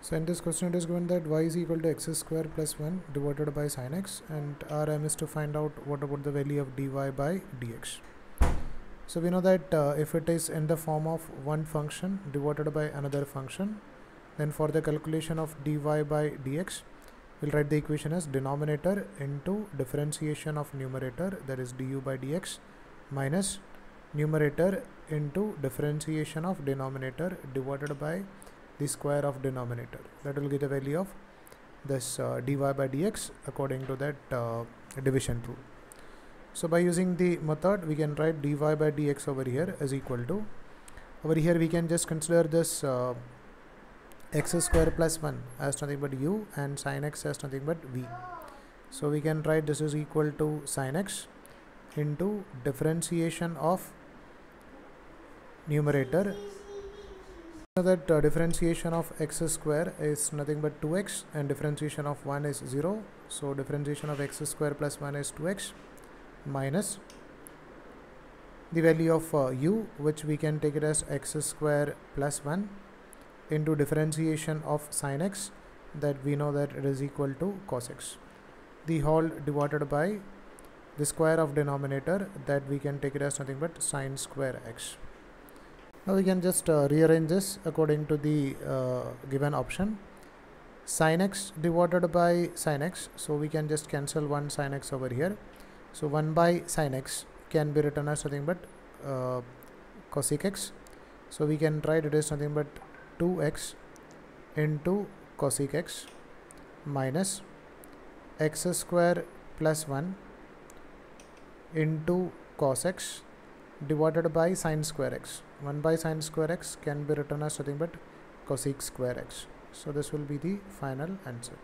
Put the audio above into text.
So in this question it is given that y is equal to x square plus 1 divided by sin x, and our aim is to find out what about the value of dy by dx. So we know that if it is in the form of one function divided by another function, then for the calculation of dy by dx, we'll write the equation as denominator into differentiation of numerator, that is du by dx, minus numerator into differentiation of denominator divided by the square of denominator. That will give the value of this dy by dx according to that division rule. So by using the method, we can write dy by dx over here is equal to, over here we can just consider this x square plus 1 as nothing but u and sin x as nothing but v. So we can write this is equal to sin x into differentiation of numerator. Know that differentiation of x square is nothing but 2x and differentiation of 1 is 0. So differentiation of x square plus 1 is 2x minus the value of u, which we can take it as x square plus 1 into differentiation of sin x, that we know that it is equal to cos x, the whole divided by the square of denominator, that we can take it as nothing but sin square x. Now we can just rearrange this according to the given option. Sin x divided by sin x, so we can just cancel one sin x over here. So 1 by sin x can be written as nothing but cosec x. So we can write it as nothing but 2x into cosec x minus x square plus 1 into cos x divided by sin square x. 1 by sin square x can be written as nothing but cosec square x. So this will be the final answer.